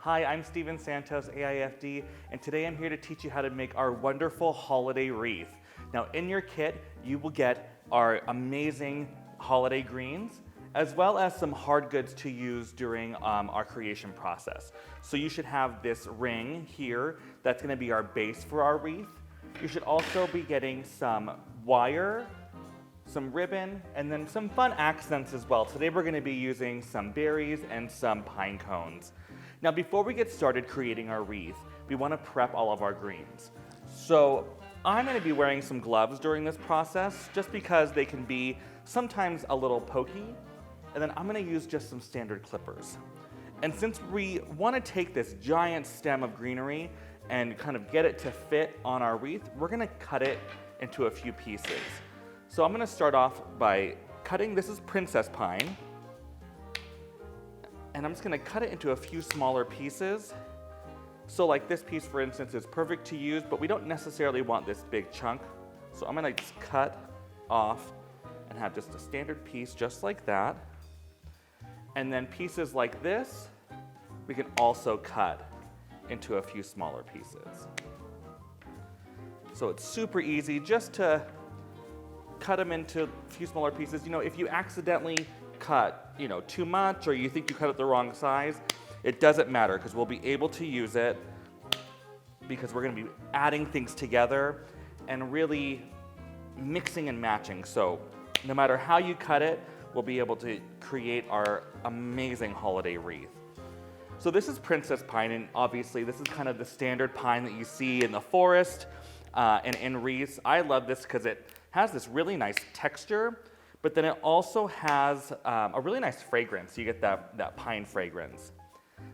Hi, I'm Steven Santos, AIFD, and today I'm here to teach you how to make our wonderful holiday wreath. Now, in your kit, you will get our amazing holiday greens, as well as some hard goods to use during our creation process. So you should have this ring here that's going to be our base for our wreath. You should also be getting some wire, some ribbon, and then some fun accents as well. Today we're going to be using some berries and some pine cones. Now before we get started creating our wreath, we want to prep all of our greens. So I'm going to be wearing some gloves during this process just because they can be sometimes a little pokey, and then I'm going to use just some standard clippers. And since we want to take this giant stem of greenery and kind of get it to fit on our wreath, we're going to cut it into a few pieces. So I'm going to start off by cutting, this is princess pine, and I'm just going to cut it into a few smaller pieces. So like this piece, for instance, is perfect to use, but we don't necessarily want this big chunk. So I'm going to just cut off and have just a standard piece just like that. And then pieces like this, we can also cut into a few smaller pieces. So it's super easy just to cut them into a few smaller pieces. You know, if you accidentally cut, too much, or you think you cut it the wrong size, it doesn't matter because we'll be able to use it because we're going to be adding things together and really mixing and matching. So no matter how you cut it, we'll be able to create our amazing holiday wreath. So this is princess pine, and obviously this is kind of the standard pine that you see in the forest and in wreaths. I love this because it has this really nice texture, but then it also has a really nice fragrance. You get that pine fragrance.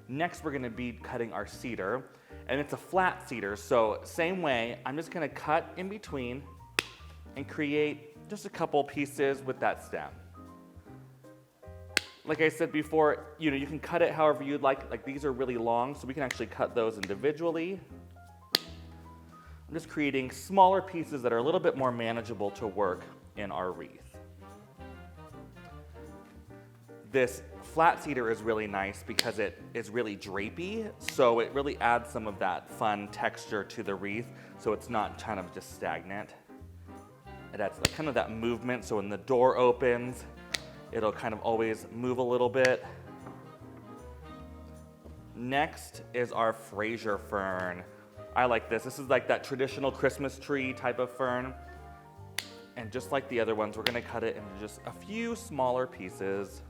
Next, we're gonna be cutting our cedar, and it's a flat cedar, so same way, I'm just gonna cut in between and create just a couple pieces with that stem. Like I said before, you can cut it however you'd like these are really long, so we can actually cut those individually. I'm just creating smaller pieces that are a little bit more manageable to work in our wreath. This flat cedar is really nice because it is really drapey, so it really adds some of that fun texture to the wreath, so it's not kind of just stagnant. It adds kind of that movement, so when the door opens, it'll kind of always move a little bit. Next is our Fraser fern. I like this. This is like that traditional Christmas tree type of fern. And just like the other ones, we're gonna cut it into just a few smaller pieces.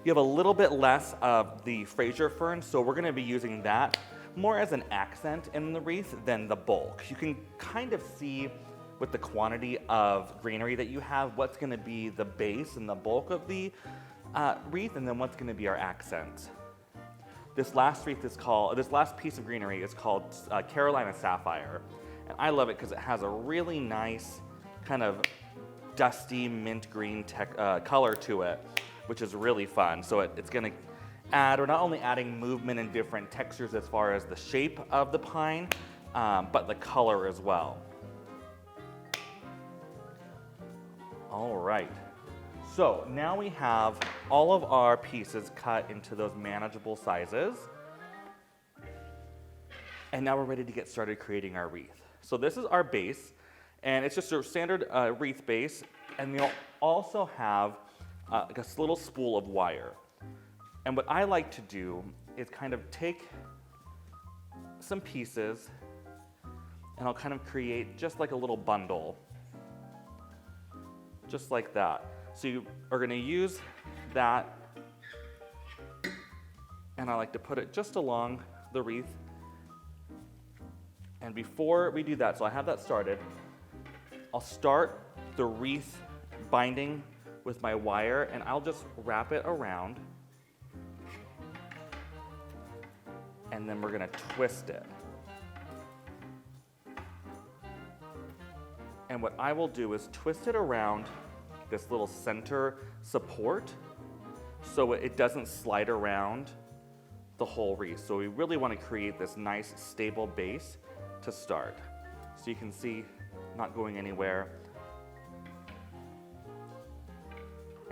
You have a little bit less of the Fraser fern, so we're gonna be using that more as an accent in the wreath than the bulk. You can kind of see with the quantity of greenery that you have what's gonna be the base and the bulk of the wreath, and then what's gonna be our accent. This last piece of greenery is called Carolina Sapphire. And I love it because it has a really nice kind of dusty mint green color to it, which is really fun. So it's gonna we're not only adding movement and different textures as far as the shape of the pine, but the color as well. All right. So now we have all of our pieces cut into those manageable sizes. And now we're ready to get started creating our wreath. So this is our base, and it's just a standard wreath base, and you'll also have like a little spool of wire. And what I like to do is kind of take some pieces, and I'll kind of create just like a little bundle, just like that. So you are going to use that, and I like to put it just along the wreath. And before we do that, so I have that started, I'll start the wreath binding with my wire, and I'll just wrap it around, and then we're going to twist it. And what I will do is twist it around this little center support so it doesn't slide around the whole wreath. So we really want to create this nice stable base to start. So you can see not going anywhere.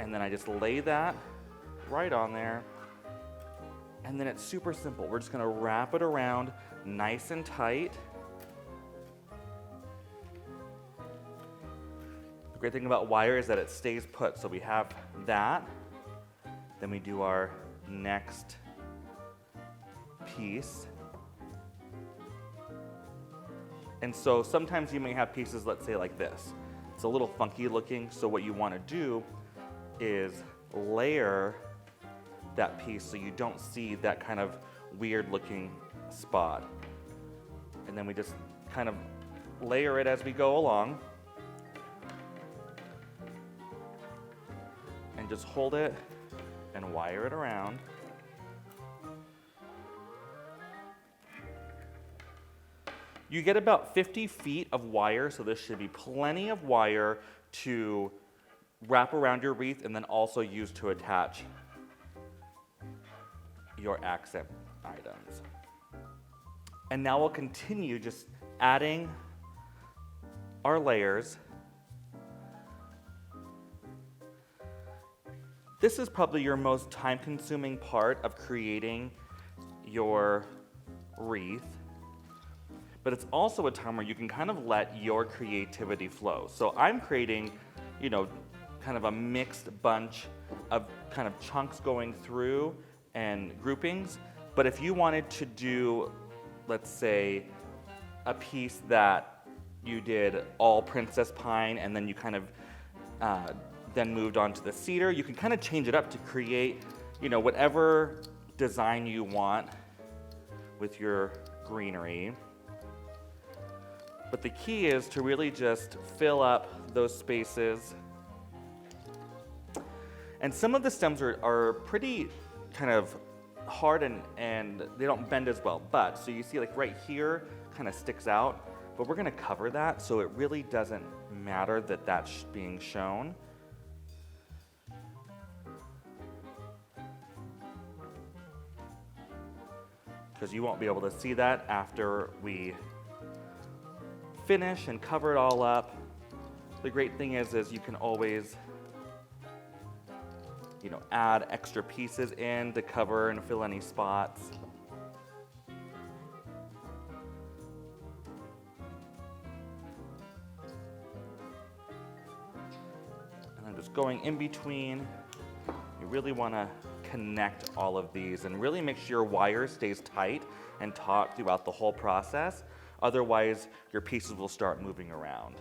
And then I just lay that right on there. And then it's super simple. We're just gonna wrap it around nice and tight. The great thing about wire is that it stays put. So we have that. Then we do our next piece. And so sometimes you may have pieces, let's say like this. It's a little funky looking, so what you want to do is layer that piece so you don't see that kind of weird looking spot. And then we just kind of layer it as we go along. And just hold it and wire it around. You get about 50 feet of wire, so there should be plenty of wire to wrap around your wreath and then also use to attach your accent items. And now we'll continue just adding our layers. This is probably your most time-consuming part of creating your wreath. But it's also a time where you can kind of let your creativity flow. So I'm creating, kind of a mixed bunch of kind of chunks going through and groupings. But if you wanted to do, let's say, a piece that you did all princess pine and then you kind of then moved on to the cedar, you can kind of change it up to create, whatever design you want with your greenery. But the key is to really just fill up those spaces. And some of the stems are pretty kind of hard and they don't bend as well. But, so you see like right here kind of sticks out, but we're gonna cover that so it really doesn't matter that that's being shown. Because you won't be able to see that after we finish and cover it all up. The great thing is you can always, add extra pieces in to cover and fill any spots. And I'm just going in between. You really want to connect all of these and really make sure your wire stays tight and taut throughout the whole process. Otherwise, your pieces will start moving around.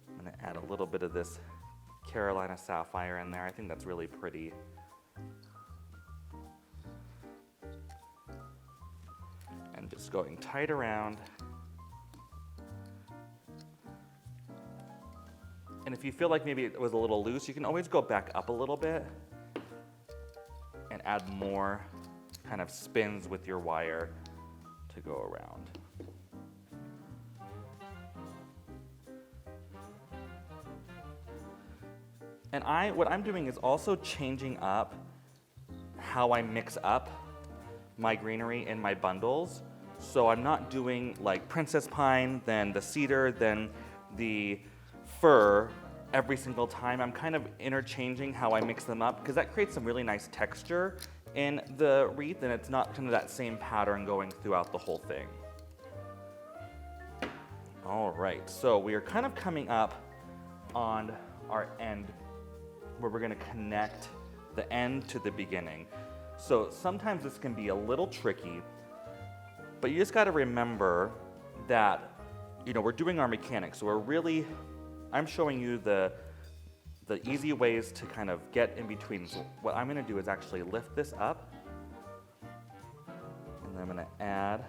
I'm going to add a little bit of this Carolina sapphire in there. I think that's really pretty. And just going tight around. And if you feel like maybe it was a little loose, you can always go back up a little bit and add more kind of spins with your wire to go around. And what I'm doing is also changing up how I mix up my greenery in my bundles. So I'm not doing like princess pine, then the cedar, then the fir every single time. I'm kind of interchanging how I mix them up because that creates some really nice texture in the wreath and it's not kind of that same pattern going throughout the whole thing. All right, so we are kind of coming up on our end where we're going to connect the end to the beginning. So sometimes this can be a little tricky, but you just got to remember that we're doing our mechanics. So I'm showing you the easy ways to kind of get in between. So what I'm going to do is actually lift this up, and then I'm going to add.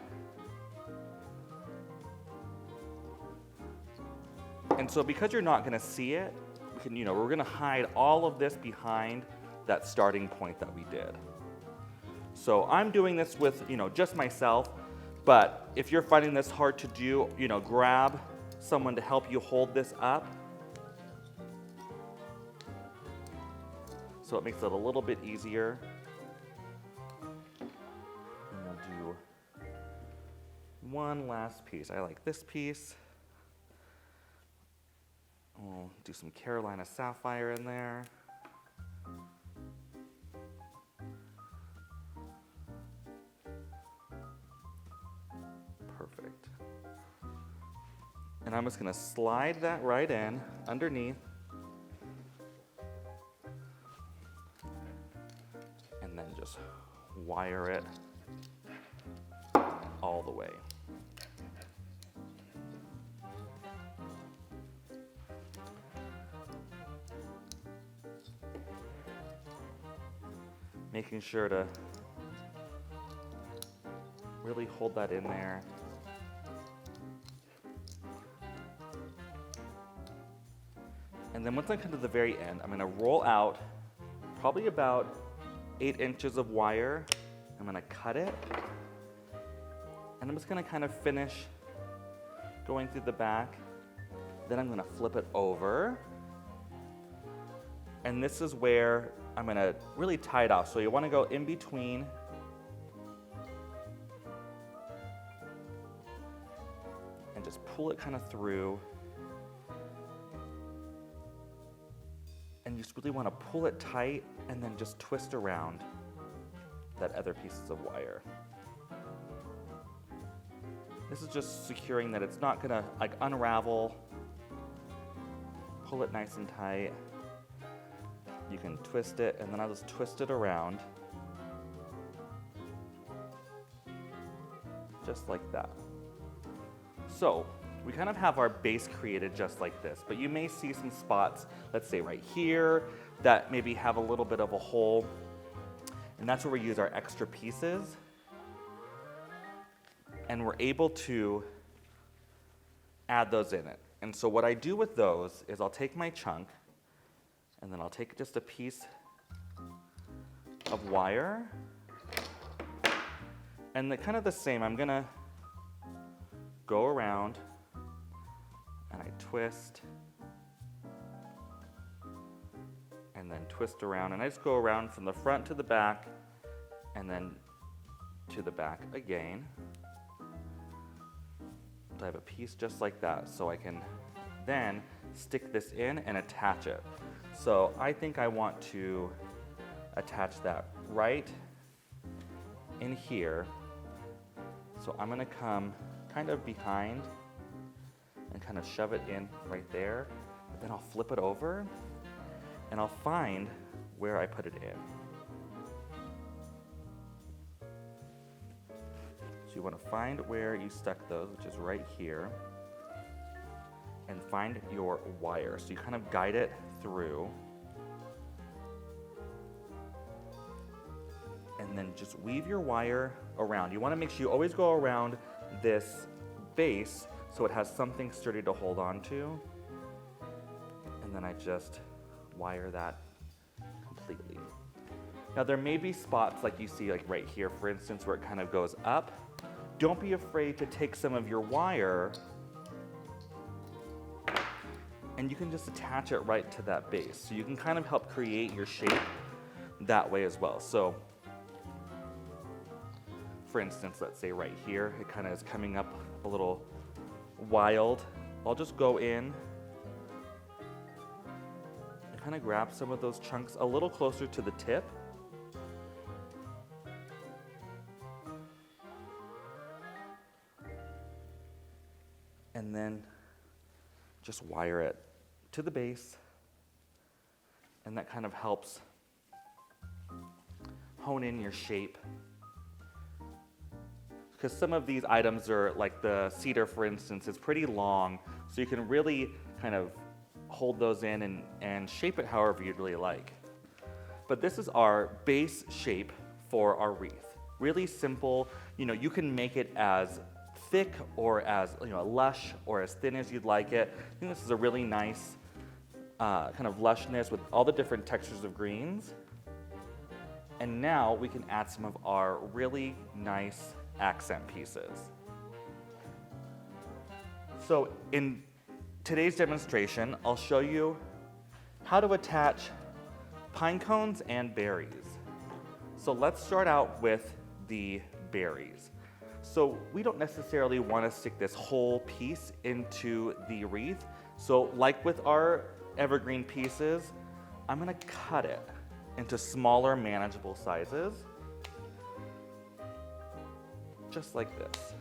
And so because you're not going to see it, we're going to hide all of this behind that starting point that we did. So I'm doing this with just myself, but if you're finding this hard to do, grab someone to help you hold this up. So it makes it a little bit easier. And we'll do one last piece. I like this piece. We'll do some Carolina Sapphire in there. Perfect. And I'm just going to slide that right in underneath. And then just wire it all the way. Making sure to really hold that in there. And then once I come to the very end, I'm going to roll out probably about 8 inches of wire. I'm going to cut it. And I'm just going to kind of finish going through the back. Then I'm going to flip it over. And this is where I'm going to really tie it off. So you want to go in between. And just pull it kind of through. And you just really want to pull it tight and then just twist around that other pieces of wire. This is just securing that it's not going to like unravel. Pull it nice and tight. You can twist it, and then I'll just twist it around. Just like that. So, we kind of have our base created just like this, but you may see some spots, let's say right here, that maybe have a little bit of a hole, and that's where we use our extra pieces. And we're able to add those in it. And so what I do with those is I'll take my chunk, and then I'll take just a piece of wire, and kind of the same, I'm gonna go around and I twist and then twist around, and I just go around from the front to the back and then to the back again. So I have a piece just like that, so I can then stick this in and attach it. So I think I want to attach that right in here. So I'm going to come kind of behind and kind of shove it in right there. But then I'll flip it over and I'll find where I put it in. So you want to find where you stuck those, which is right here, and find your wire. So you kind of guide it through, and then just weave your wire around. You want to make sure you always go around this base so it has something sturdy to hold on to, and then I just wire that completely. Now there may be spots like you see like right here, for instance, where it kind of goes up. Don't be afraid to take some of your wire and you can just attach it right to that base. So you can kind of help create your shape that way as well. So for instance, let's say right here, it kind of is coming up a little wild. I'll just go in and kind of grab some of those chunks a little closer to the tip. And then just wire it to the base, and that kind of helps hone in your shape. Because some of these items are, like the cedar for instance, is pretty long, so you can really kind of hold those in and shape it however you'd really like. But this is our base shape for our wreath. Really simple. You know, you can make it as thick or as lush or as thin as you'd like it. I think this is a really nice kind of lushness with all the different textures of greens. And now we can add some of our really nice accent pieces. So in today's demonstration, I'll show you how to attach pine cones and berries. So let's start out with the berries. So we don't necessarily want to stick this whole piece into the wreath. So like with our evergreen pieces, I'm going to cut it into smaller, manageable sizes, just like this.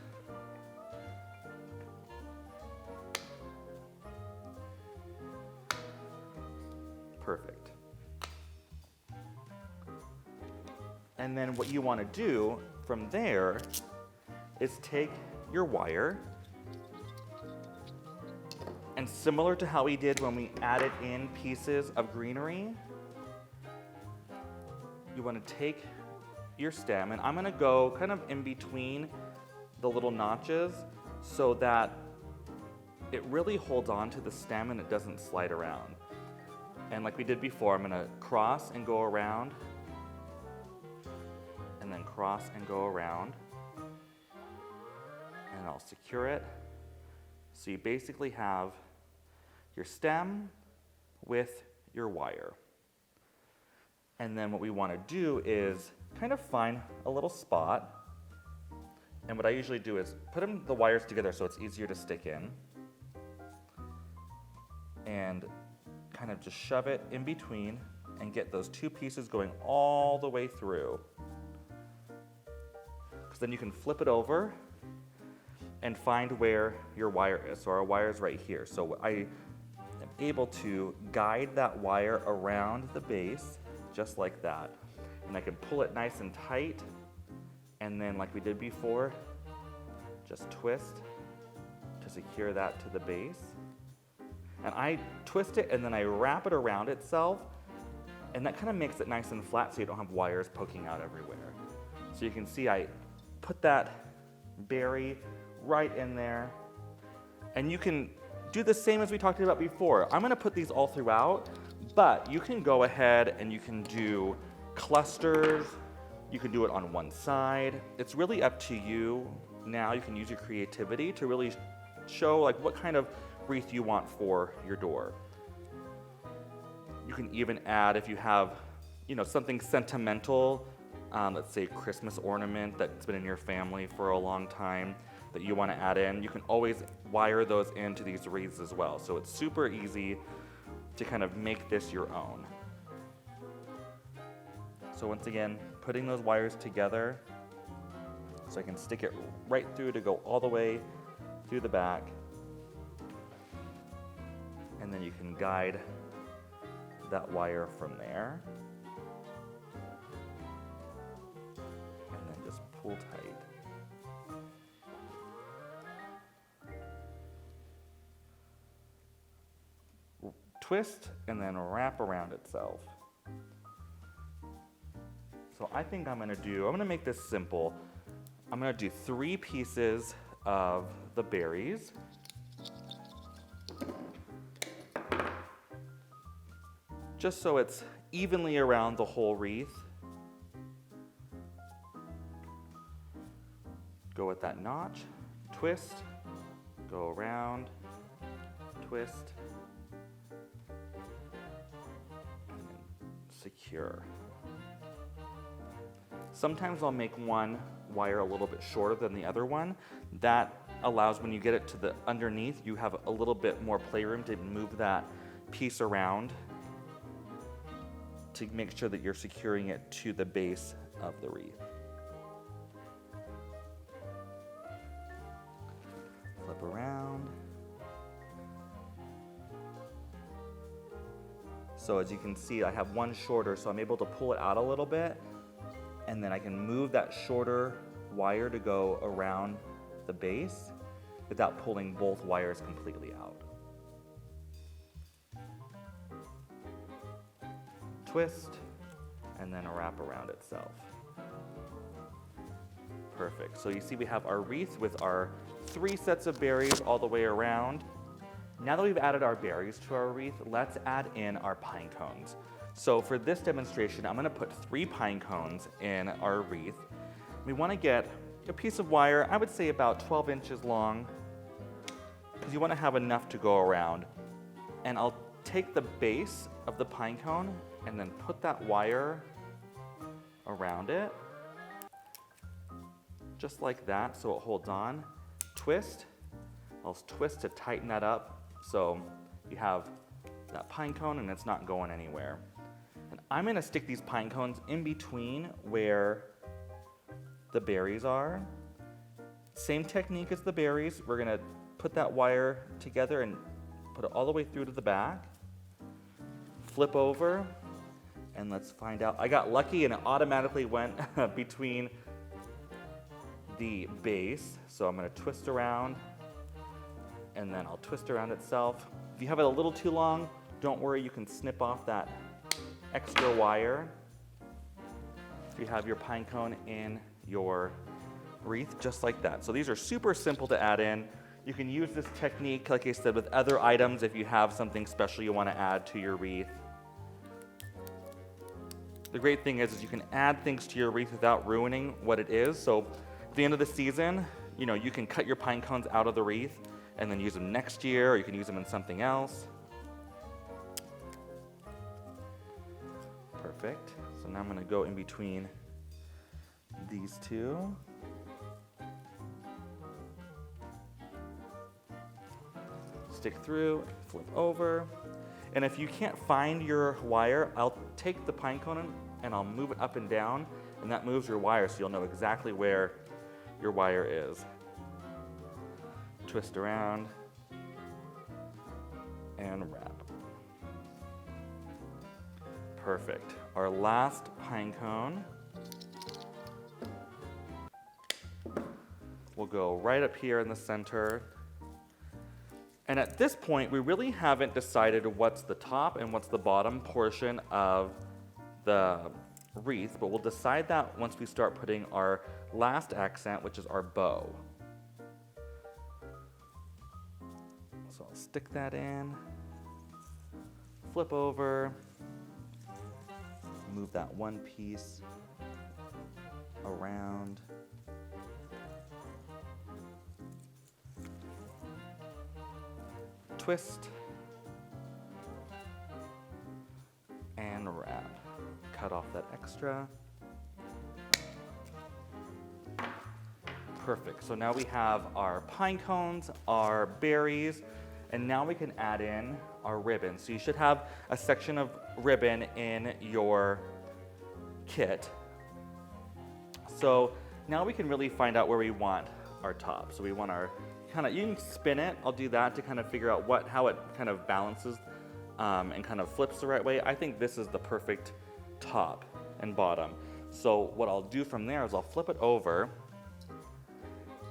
Perfect. And then what you want to do from there is take your wire, and similar to how we did when we added in pieces of greenery, you want to take your stem, and I'm going to go kind of in between the little notches so that it really holds on to the stem and it doesn't slide around. And like we did before, I'm going to cross and go around, and then cross and go around, and I'll secure it. So you basically have your stem with your wire. And then what we want to do is kind of find a little spot. And what I usually do is put the wires together so it's easier to stick in. And kind of just shove it in between and get those two pieces going all the way through. Because then you can flip it over and find where your wire is. So our wire is right here. So I am able to guide that wire around the base just like that. And I can pull it nice and tight, and then like we did before, just twist to secure that to the base. And I twist it and then I wrap it around itself, and that kind of makes it nice and flat so you don't have wires poking out everywhere. So you can see I put that berry right in there, and you can do the same as we talked about before. I'm gonna put these all throughout, but you can go ahead and you can do clusters, you can do it on one side. It's really up to you. Now you can use your creativity to really show like what kind of wreath you want for your door. You can even add, if you have, something sentimental, let's say Christmas ornament that's been in your family for a long time that you want to add in, you can always wire those into these wreaths as well. So it's super easy to kind of make this your own. So once again, putting those wires together so I can stick it right through to go all the way through the back. And then you can guide that wire from there. And then just pull tight. Twist and then wrap around itself. So I think I'm gonna make this simple. I'm gonna do 3 pieces of the berries. Just so it's evenly around the whole wreath. Go with that notch, twist, go around, twist, secure. Sometimes I'll make one wire a little bit shorter than the other one. That allows, when you get it to the underneath, you have a little bit more playroom to move that piece around to make sure that you're securing it to the base of the wreath. Flip around. So as you can see, I have one shorter, so I'm able to pull it out a little bit, and then I can move that shorter wire to go around the base without pulling both wires completely out. Twist, and then wrap around itself. Perfect. So you see we have our wreath with our 3 sets of berries all the way around. Now that we've added our berries to our wreath, let's add in our pine cones. So for this demonstration, I'm going to put 3 pine cones in our wreath. We want to get a piece of wire, I would say about 12 inches long, because you want to have enough to go around. And I'll take the base of the pine cone and then put that wire around it. just like that, so it holds on. Twist. I'll twist to tighten that up so you have that pine cone and it's not going anywhere. And I'm gonna stick these pine cones in between where the berries are. Same technique as the berries. We're gonna put that wire together and put it all the way through to the back. Flip over, and let's find out. I got lucky and it automatically went between the base. So I'm gonna twist around, and then I'll twist around itself. If you have it a little too long, don't worry, you can snip off that extra wire. If you have your pine cone in your wreath, just like that. So these are super simple to add in. You can use this technique, like I said, with other items if you have something special you want to add to your wreath. The great thing is you can add things to your wreath without ruining what it is. So at the end of the season, you can cut your pine cones out of the wreath and then use them next year, or you can use them in something else. Perfect. So now I'm going to go in between these two. Stick through, flip over. And if you can't find your wire, I'll take the pine cone and I'll move it up and down, and that moves your wire so you'll know exactly where your wire is. Twist around and wrap. Perfect. Our last pine cone will go right up here in the center. And at this point, we really haven't decided what's the top and what's the bottom portion of the wreath, but we'll decide that once we start putting our last accent, which is our bow. So I'll stick that in, flip over, move that one piece around. Twist and wrap. Cut off that extra. Perfect. So now we have our pine cones, our berries, and now we can add in our ribbon. So you should have a section of ribbon in your kit. So now we can really find out where we want our top. So we want our you can spin it. I'll do that to kind of figure out how it kind of balances and kind of flips the right way. I think this is the perfect top and bottom. So what I'll do from there is I'll flip it over,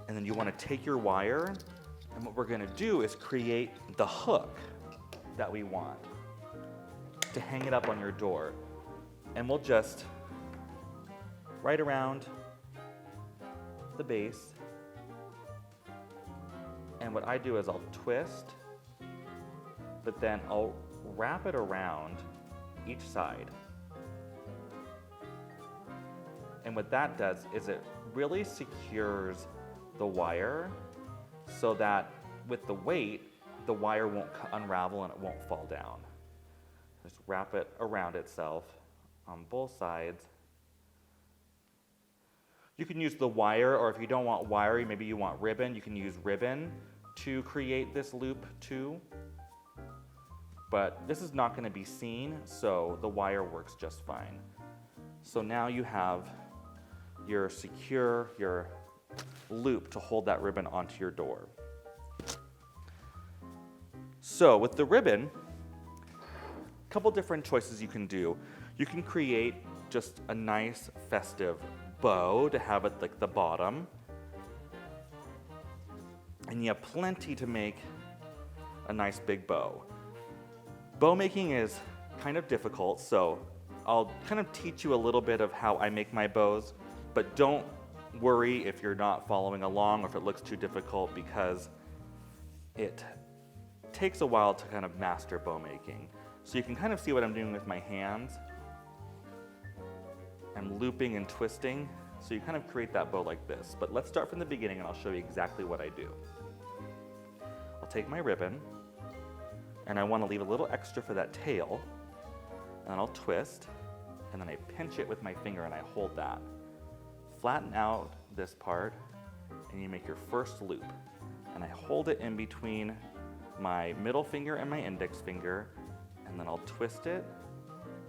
and then you want to take your wire, and what we're going to do is create the hook that we want to hang it up on your door. And we'll just right around the base. And what I do is I'll twist, but then I'll wrap it around each side. And what that does is it really secures the wire so that with the weight, the wire won't unravel and it won't fall down. Just wrap it around itself on both sides. You can use the wire, or if you don't want wire, maybe you want ribbon, you can use ribbon to create this loop too. But this is not going to be seen, so the wire works just fine. So now you have your loop to hold that ribbon onto your door. So with the ribbon, a couple different choices you can do. You can create just a nice festive bow to have it like the bottom. And you have plenty to make a nice big bow. Bow making is kind of difficult, so I'll kind of teach you a little bit of how I make my bows, but don't worry if you're not following along or if it looks too difficult, because it takes a while to kind of master bow making. So you can kind of see what I'm doing with my hands. I'm looping and twisting, so you kind of create that bow like this. But let's start from the beginning and I'll show you exactly what I do. I'll take my ribbon, and I want to leave a little extra for that tail, and I'll twist, and then I pinch it with my finger and I hold that. flatten out this part and you make your first loop. And I hold it in between my middle finger and my index finger, and then I'll twist it,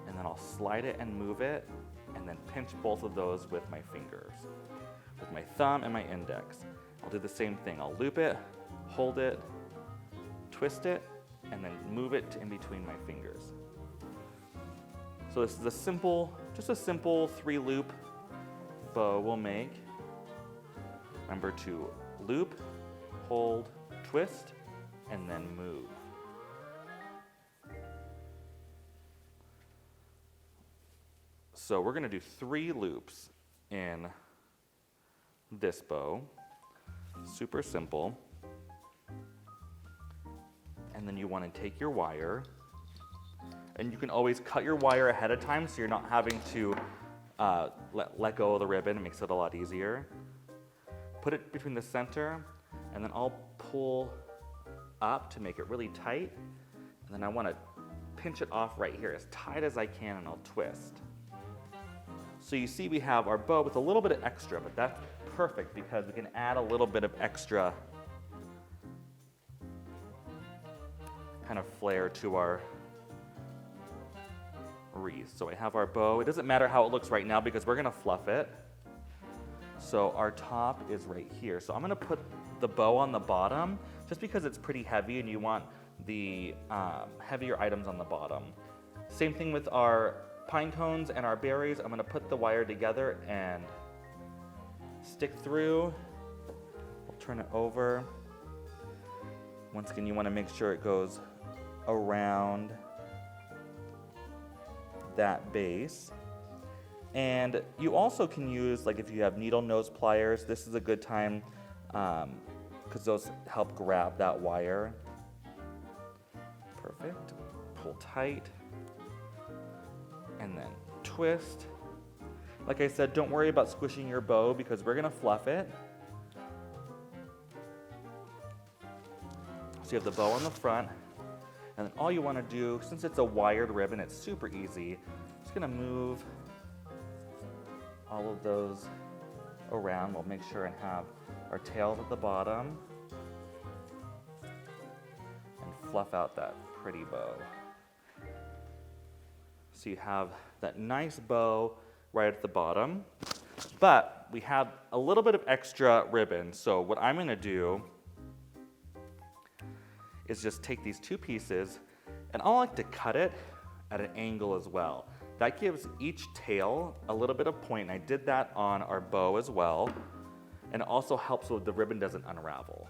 and then I'll slide it and move it, and then pinch both of those with my fingers, with my thumb and my index. I'll do the same thing. I'll loop it, hold it, twist it, and then move it in between my fingers. So this is just a simple 3-loop bow we'll make. Remember to loop, hold, twist, and then move. So we're gonna do 3 loops in this bow. Super simple. And then you wanna take your wire, and you can always cut your wire ahead of time so you're not having to let go of the ribbon. It makes it a lot easier. Put it between the center, and then I'll pull up to make it really tight. And then I want to pinch it off right here as tight as I can, and I'll twist. So you see we have our bow with a little bit of extra, but that's perfect because we can add a little bit of extra kind of flair to our wreath. So I have our bow. It doesn't matter how it looks right now because we're going to fluff it. So our top is right here. So I'm going to put the bow on the bottom just because it's pretty heavy and you want the heavier items on the bottom. Same thing with our pine cones and our berries. I'm going to put the wire together and stick through. We'll turn it over. Once again, you want to make sure it goes around that base. And you also can use, like if you have needle nose pliers, this is a good time because those help grab that wire. Perfect. Pull tight. And then twist. Like I said, don't worry about squishing your bow because we're gonna fluff it. So you have the bow on the front, and then all you wanna do, since it's a wired ribbon, it's super easy. Just gonna move all of those around. We'll make sure and have our tails at the bottom and fluff out that pretty bow. So you have that nice bow right at the bottom, but we have a little bit of extra ribbon. So what I'm gonna do is just take these 2 pieces, and I like to cut it at an angle as well. That gives each tail a little bit of point, and I did that on our bow as well, and it also helps so the ribbon doesn't unravel.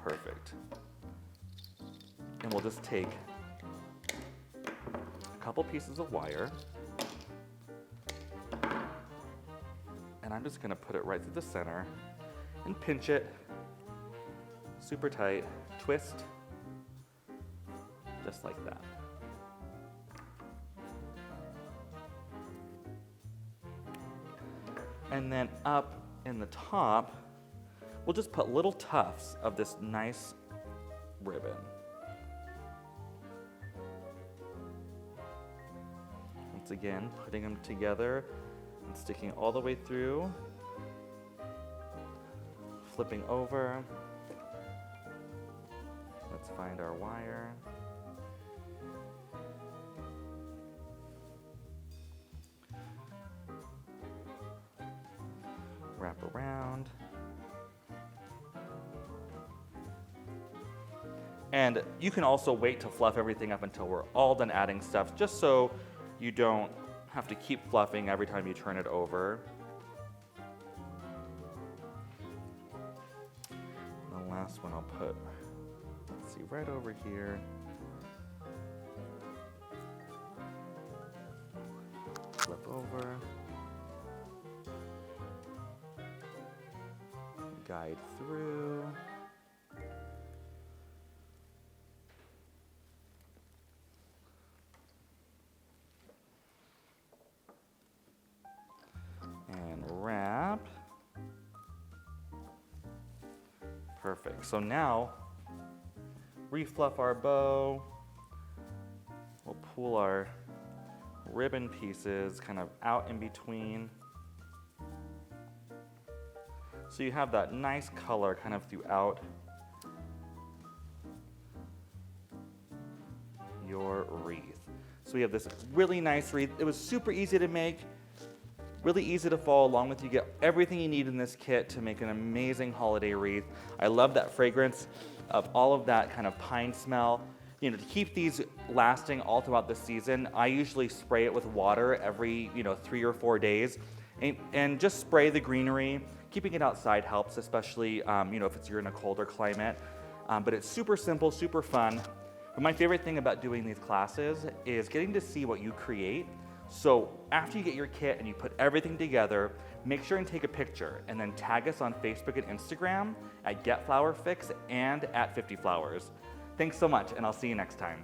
Perfect. And we'll just take a couple pieces of wire, and I'm just gonna put it right through the center and pinch it super tight, twist, just like that. And then up in the top, we'll just put little tufts of this nice ribbon. Once again, putting them together and sticking all the way through, flipping over. Let's find our wire. Wrap around. And you can also wait to fluff everything up until we're all done adding stuff, just so you don't have to keep fluffing every time you turn it over. And the last one I'll put, let's see, right over here. Flip over. Guide through. And wrap. Perfect. So now, refluff our bow. We'll pull our ribbon pieces kind of out in between. So you have that nice color kind of throughout your wreath. So we have this really nice wreath. It was super easy to make, really easy to follow along with. You get everything you need in this kit to make an amazing holiday wreath. I love that fragrance of all of that kind of pine smell. You know, to keep these lasting all throughout the season, I usually spray it with water every, 3 or 4 days, and just spray the greenery. Keeping it outside helps, especially, if you're in a colder climate. But it's super simple, super fun. But my favorite thing about doing these classes is getting to see what you create. So after you get your kit and you put everything together, make sure and take a picture and then tag us on Facebook and Instagram at GetFlowerFix and at 50Flowers. Thanks so much, and I'll see you next time.